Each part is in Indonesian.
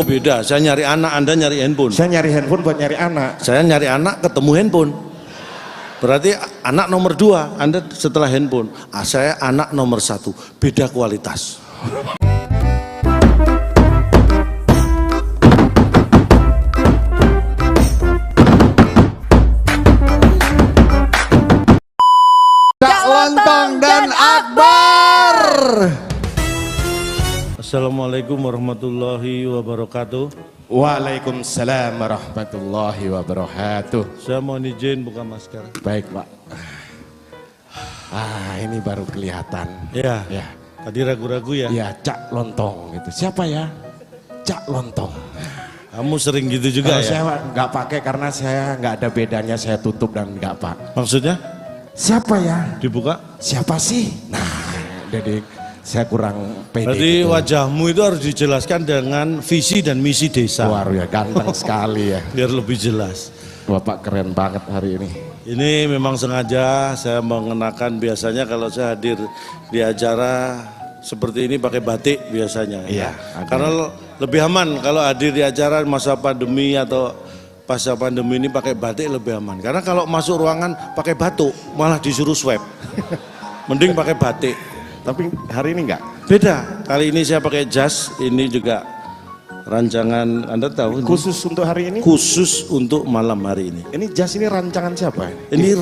beda. Saya nyari anak, Anda nyari handphone. Saya nyari handphone buat nyari anak. Saya nyari anak ketemu handphone. Berarti anak nomor 2, Anda setelah handphone. Saya anak nomor 1, beda kualitas. Cak Lontong dan Akbar. Assalamualaikum warahmatullahi wabarakatuh. Waalaikumsalam warahmatullahi wabarakatuh. Saya mohon izin buka masker. Baik, Pak. Ini baru kelihatan. Ya, Ya, tadi ragu-ragu ya. ya Cak Lontong itu. Siapa ya? Cak Lontong. Kamu sering gitu juga Kalau ya? saya nggak pakai karena saya nggak ada bedanya, saya tutup dan nggak Pak. Maksudnya Siapa ya? dibuka? Siapa sih? Nah, jadi saya kurang pede. Berarti gitu. wajahmu itu harus dijelaskan dengan visi dan misi desa. Luar ya, ganteng sekali ya. Biar lebih jelas. Bapak keren banget hari ini. Ini memang sengaja saya mengenakan, biasanya kalau saya hadir di acara seperti ini pakai batik biasanya. Iya, Karena lebih aman kalau hadir di acara masa pandemi atau pasca pandemi ini pakai batik lebih aman. Karena kalau masuk ruangan pakai batuk malah disuruh swab. Mending pakai batik. Tapi hari ini enggak? Beda. Kali ini saya pakai jas, ini juga rancangan, Anda tahu? Khusus untuk hari ini? Khusus untuk malam hari ini. Ini jas ini rancangan siapa? Ini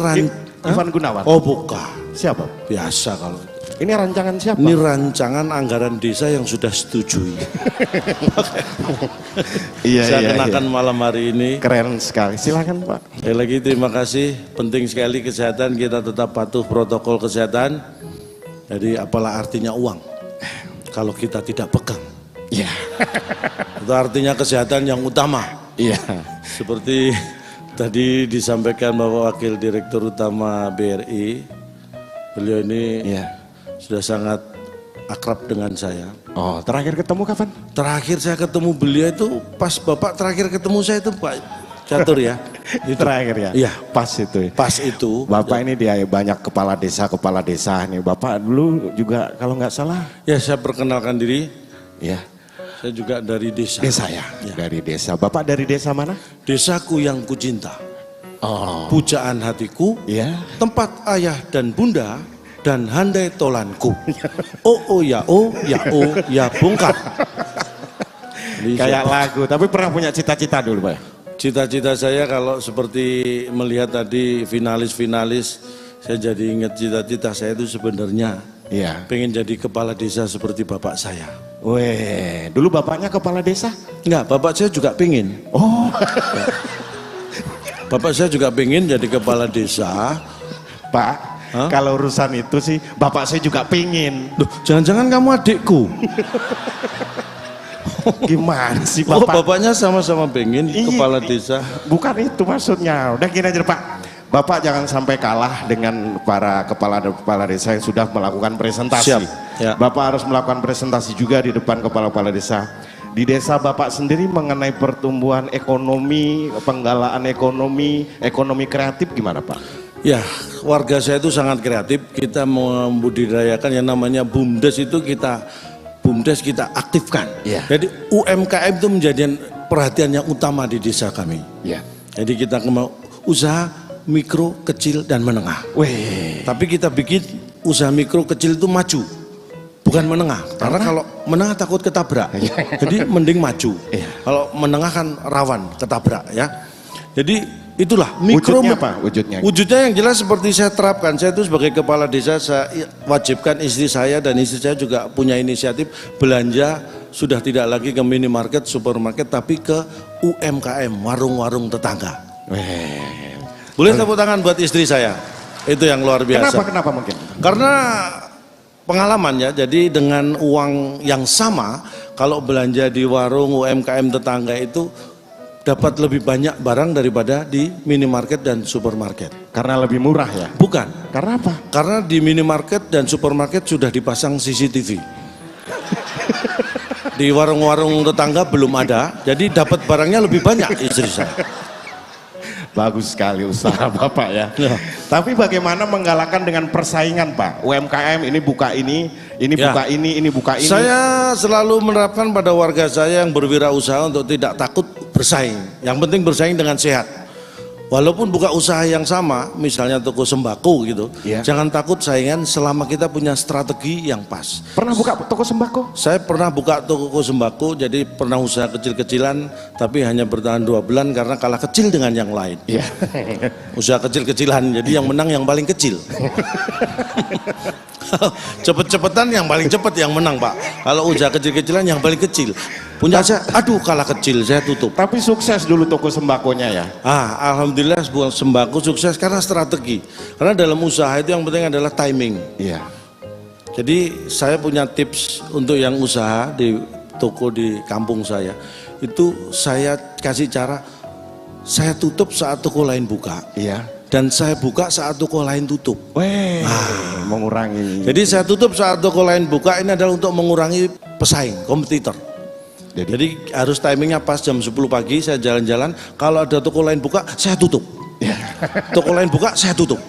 Ivan Gunawan. Oh bukan. Siapa? Biasa kalau. Ini rancangan siapa? Ini rancangan anggaran desa yang sudah setujui. Saya kenakan malam hari ini. Keren sekali. Silakan Pak. Sekali lagi terima kasih. Penting sekali kesehatan, kita tetap patuh protokol kesehatan. Jadi apalah artinya uang kalau kita tidak pegang. Iya. Itu artinya kesehatan yang utama. Iya. Seperti tadi disampaikan Bapak Wakil Direktur Utama BRI, beliau ini sudah sangat akrab dengan saya. Oh, terakhir ketemu kapan? Terakhir saya ketemu beliau itu pas Bapak terakhir ketemu saya itu Pak Catur ya. Itu terakhir ya? Iya. Pas itu ya? Pas itu. Bapak ini dia banyak kepala desa nih. Bapak dulu juga kalau nggak salah. Ya saya perkenalkan diri. Ya. Saya juga dari desa. Desa ya? Dari desa. Bapak dari desa mana? Desaku yang kucinta. Oh. Pujaan hatiku. Ya. Tempat ayah dan bunda. Dan handai tolanku. Oh ya bongkar. Kayak lagu. Tapi pernah punya cita-cita dulu Pak? Cita-cita saya kalau seperti melihat tadi finalis-finalis, saya jadi ingat cita-cita saya itu sebenarnya pengen jadi kepala desa seperti bapak saya. Weh, dulu bapaknya kepala desa? Enggak, bapak saya juga pengen. Oh. Bapak saya juga pengen jadi kepala desa. Pak, kalau urusan itu sih bapak saya juga pengen. Loh, jangan-jangan kamu adikku? Gimana sih Bapak? Bapak? Bapaknya sama-sama pengen kepala desa. Bukan itu maksudnya. Udah gini aja Pak. Bapak jangan sampai kalah dengan para kepala desa yang sudah melakukan presentasi. Siap. Ya. Bapak harus melakukan presentasi juga di depan kepala-kepala desa. Di desa Bapak sendiri mengenai pertumbuhan ekonomi, penggalaan ekonomi kreatif gimana Pak? Ya, warga saya itu sangat kreatif. Kita membudidayakan yang namanya BUMDes itu BUMDes kita aktifkan. Ya. Jadi UMKM itu menjadi perhatian yang utama di desa kami. Ya. Jadi kita usaha mikro, kecil, dan menengah. Weh. Tapi kita bikin usaha mikro, kecil itu maju, bukan menengah. Karena kalau menengah takut ketabrak. Jadi mending maju. Kalau menengah kan rawan ketabrak ya. Jadi itulah mikro. Wujudnya apa? Wujudnya yang jelas seperti saya terapkan. Saya itu sebagai kepala desa, saya wajibkan istri saya dan istri saya juga punya inisiatif belanja sudah tidak lagi ke minimarket, supermarket, tapi ke UMKM, warung-warung tetangga. Weh. Boleh tepuk tangan buat istri saya. Itu yang luar biasa. Kenapa mungkin? Karena pengalaman ya, jadi dengan uang yang sama, kalau belanja di warung UMKM tetangga itu dapat lebih banyak barang daripada di minimarket dan supermarket. Karena lebih murah ya? Bukan. Karena apa? Karena di minimarket dan supermarket sudah dipasang CCTV. Di warung-warung tetangga belum ada, jadi dapat barangnya lebih banyak istri saya. Bagus sekali usaha Bapak ya. Tapi bagaimana menggalakkan dengan persaingan Pak? UMKM ini buka ini buka ini buka ini. Saya selalu menerapkan pada warga saya yang berwirausaha untuk tidak takut bersaing. Yang penting bersaing dengan sehat. Walaupun buka usaha yang sama, misalnya toko sembako gitu, jangan takut saingan selama kita punya strategi yang pas. Pernah buka toko sembako? Saya pernah buka toko sembako, jadi pernah usaha kecil-kecilan, tapi hanya bertahan 2 bulan karena kalah kecil dengan yang lain. Usaha kecil-kecilan, jadi yang menang yang paling kecil. Cepet-cepetan yang paling cepet yang menang Pak. Kalau usaha kecil-kecilan yang paling kecil. Punya saya, aduh kalah kecil, saya tutup. Tapi sukses dulu toko sembakonya ya? Alhamdulillah sebuah sembako sukses karena strategi. Karena dalam usaha itu yang penting adalah timing. Iya. Jadi saya punya tips untuk yang usaha di toko di kampung saya. Itu saya kasih cara, saya tutup saat toko lain buka. Iya. Dan saya buka saat toko lain tutup. Mengurangi. Jadi saya tutup saat toko lain buka, ini adalah untuk mengurangi pesaing, kompetitor. Jadi harus timingnya pas jam 10 pagi saya jalan-jalan, kalau ada toko lain buka saya tutup. Toko lain buka saya tutup.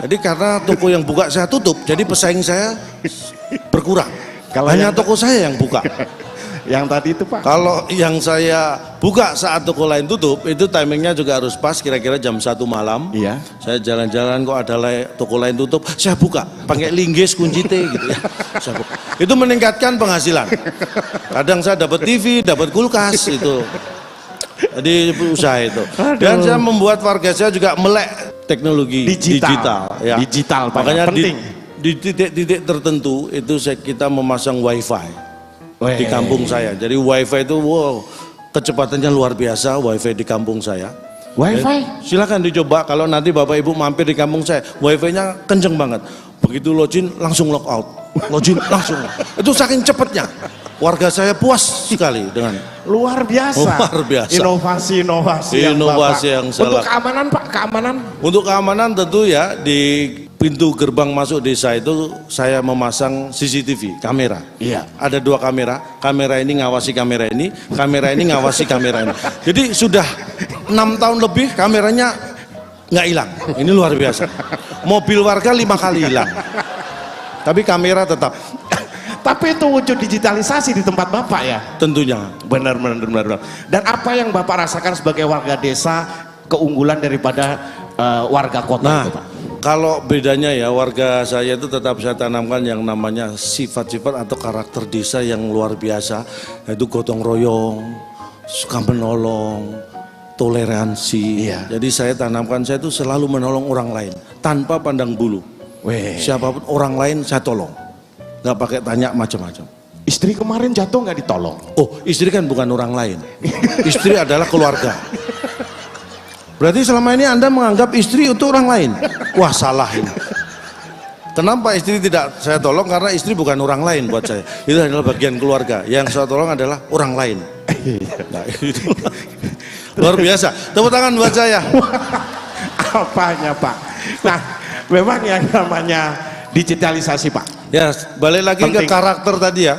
Jadi karena toko yang buka saya tutup, jadi pesaing saya berkurang. Kalau hanya toko saya yang buka. Yang tadi itu Pak? Kalau yang saya buka saat toko lain tutup, itu timingnya juga harus pas, kira-kira jam 1 malam. Iya. Saya jalan-jalan kok ada toko lain tutup, saya buka, pakai linggis kunci T gitu ya. Saya buka. Itu meningkatkan penghasilan. Kadang saya dapat TV, dapat kulkas itu. Jadi usaha itu. Dan saya membuat warga saya juga melek teknologi digital. Ya. Digital Pak. Makanya penting. Di titik-titik tertentu itu kita memasang wifi. Di kampung saya, jadi wifi itu kecepatannya luar biasa wifi di kampung saya. Wifi? Silakan dicoba kalau nanti Bapak Ibu mampir di kampung saya, wifi-nya kenceng banget. Begitu login langsung log out, login langsung. Itu saking cepatnya. Warga saya puas sekali dengan luar biasa. Luar biasa. Inovasi yang salah. Untuk keamanan Pak, keamanan? Untuk keamanan tentu ya di pintu gerbang masuk desa itu saya memasang CCTV, kamera. Iya. Ada 2 kamera ini ngawasi kamera ini ngawasi kamera ini. Jadi sudah 6 tahun lebih kameranya nggak hilang. Ini luar biasa. Mobil warga 5 kali hilang. Tapi kamera tetap. Tapi itu wujud digitalisasi di tempat Bapak ya? Tentunya. Benar. Dan apa yang Bapak rasakan sebagai warga desa keunggulan daripada warga kota itu Pak? Kalau bedanya ya, warga saya itu tetap saya tanamkan yang namanya sifat-sifat atau karakter desa yang luar biasa, yaitu gotong royong, suka menolong, toleransi. Jadi saya tanamkan, saya itu selalu menolong orang lain tanpa pandang bulu. Siapapun orang lain saya tolong, nggak pakai tanya macam-macam. Istri kemarin jatuh nggak ditolong? Oh, istri kan bukan orang lain, istri adalah keluarga. Berarti selama ini Anda menganggap istri itu orang lain. Wah, salah ini. Kenapa istri tidak saya tolong? Karena istri bukan orang lain buat saya. Itu adalah bagian keluarga. Yang saya tolong adalah orang lain. Nah, itu. Luar biasa. Tepuk tangan buat saya. Apanya Pak? Nah, memang yang namanya digitalisasi Pak. Ya, balik lagi penting. Ke karakter tadi ya.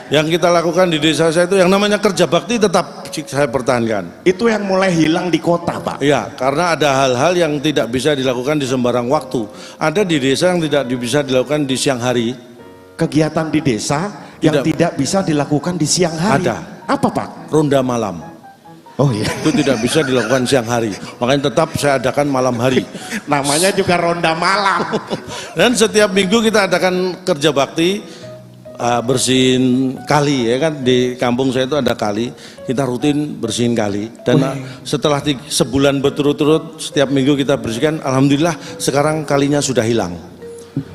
Yang kita lakukan di desa saya itu yang namanya kerja bakti tetap saya pertahankan. Itu yang mulai hilang di kota Pak. Ya, karena ada hal-hal yang tidak bisa dilakukan di sembarang waktu. Ada di desa yang tidak bisa dilakukan di siang hari. Kegiatan di desa yang tidak bisa dilakukan di siang hari. Ada. Apa Pak? Ronda malam. Oh iya. Itu tidak bisa dilakukan siang hari. Makanya tetap saya adakan malam hari. Namanya juga ronda malam. Dan setiap minggu kita adakan kerja bakti, bersihin kali ya kan, di kampung saya itu ada kali, kita rutin bersihin kali. Dan setelah sebulan berturut-turut setiap minggu kita bersihkan, alhamdulillah sekarang kalinya sudah hilang.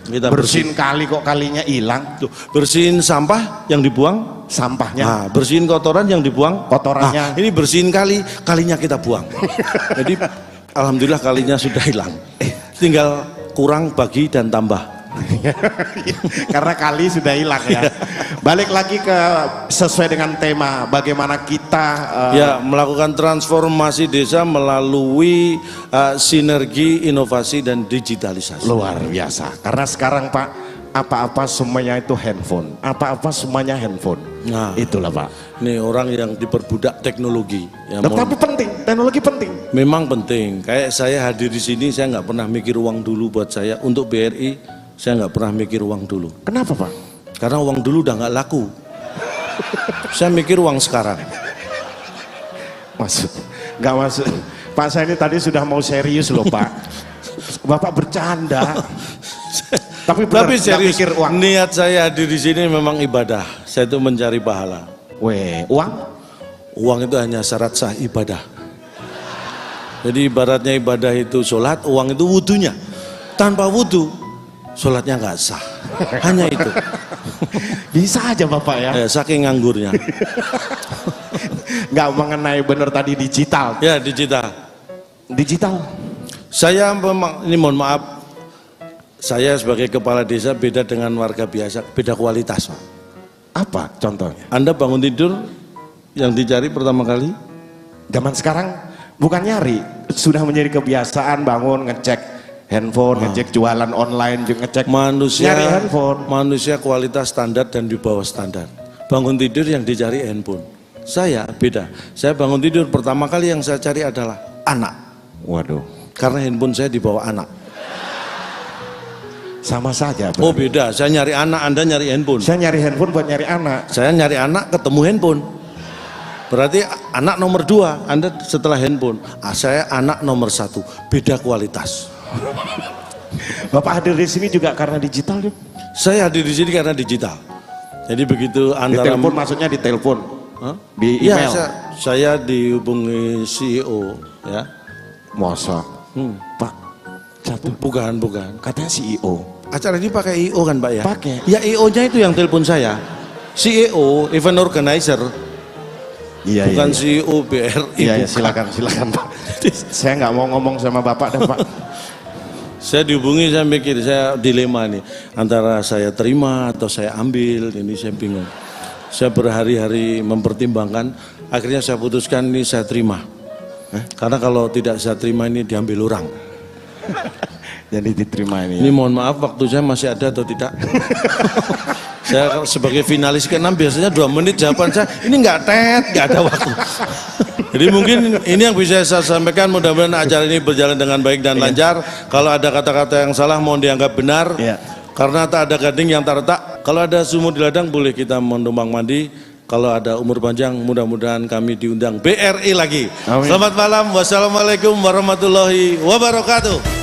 Kita bersihin kali kok kalinya hilang. Bersihin sampah yang dibuang, sampahnya. Bersihin kotoran yang dibuang, kotorannya. Ini bersihin kalinya kita buang. Jadi alhamdulillah kalinya sudah hilang. Tinggal kurang, bagi dan tambah. Karena kali sudah hilang ya. Balik lagi ke sesuai dengan tema bagaimana kita melakukan transformasi desa melalui sinergi inovasi dan digitalisasi. Luar biasa. Karena sekarang Pak, apa-apa semuanya itu handphone. Apa-apa semuanya handphone. Nah, Itulah Pak. ini orang yang diperbudak teknologi. Ya, Tapi penting, teknologi penting. memang penting. Kayak saya hadir di sini, saya nggak pernah mikir uang dulu buat saya. Untuk BRI, saya nggak pernah mikir uang dulu. Kenapa Pak? Karena uang dulu udah nggak laku. Saya mikir uang sekarang. Masuk, nggak masuk. Pak saya ini tadi sudah mau serius loh Pak. Bapak bercanda. Tapi benar, nggak serius, mikir uang. niat saya hadir di sini memang ibadah. Saya itu mencari pahala. Uang? Uang itu hanya syarat sah ibadah. Jadi ibaratnya ibadah itu sholat, uang itu wudunya. Tanpa wudu, sholatnya nggak sah. Hanya itu. Bisa aja Bapak ya. Saking nganggurnya. Nggak mengenai benar tadi digital. Ya, digital. Digital. Saya memang, ini mohon maaf, saya sebagai kepala desa beda dengan warga biasa, beda kualitas Pak. Apa contohnya? Anda bangun tidur, yang dicari pertama kali? Zaman sekarang bukan nyari, sudah menjadi kebiasaan bangun ngecek handphone, ngecek jualan online, juga ngecek nyari handphone. Manusia kualitas standar dan di bawah standar. Bangun tidur yang dicari handphone. Saya beda. Saya bangun tidur pertama kali yang saya cari adalah anak. Waduh. Karena handphone saya di bawah anak. Sama saja. Oh beda, saya nyari anak, Anda nyari handphone. Saya nyari handphone buat nyari anak. Saya nyari anak ketemu handphone. Berarti anak nomor 2, Anda setelah handphone. Saya anak nomor 1, beda kualitas. Bapak hadir di sini juga karena digital ya? Saya hadir di sini karena digital. Jadi begitu Di antara telepon maksudnya di telepon, di ya, email. saya dihubungi CEO ya. Masa? Pak, satu. Bukan. Katanya CEO. Acara ini pakai IO kan Pak ya? Pakai. Ya IO-nya itu yang telepon saya. CEO, event organizer. Iya, Bukan iya. CEO BRI. Iya, bukan. silakan Pak. Saya nggak mau ngomong sama Bapak dah Pak. Saya dihubungi, saya mikir, saya dilema nih. Antara saya terima atau saya ambil, ini saya bingung. Saya berhari-hari mempertimbangkan, akhirnya saya putuskan ini saya terima. Karena kalau tidak saya terima ini diambil orang. Jadi diterima ini. Ini mohon maaf waktu saya masih ada atau tidak? Saya sebagai finalis ke-6 biasanya 2 menit jawaban saya, ini nggak ada waktu. Jadi mungkin ini yang bisa saya sampaikan, mudah-mudahan acara ini berjalan dengan baik dan lancar. Kalau ada kata-kata yang salah mohon dianggap benar. Karena tak ada gading yang tak retak. Kalau ada sumur di ladang boleh kita menumpang mandi. Kalau ada umur panjang mudah-mudahan kami diundang BRI lagi. Amin. Selamat malam, wassalamualaikum warahmatullahi wabarakatuh.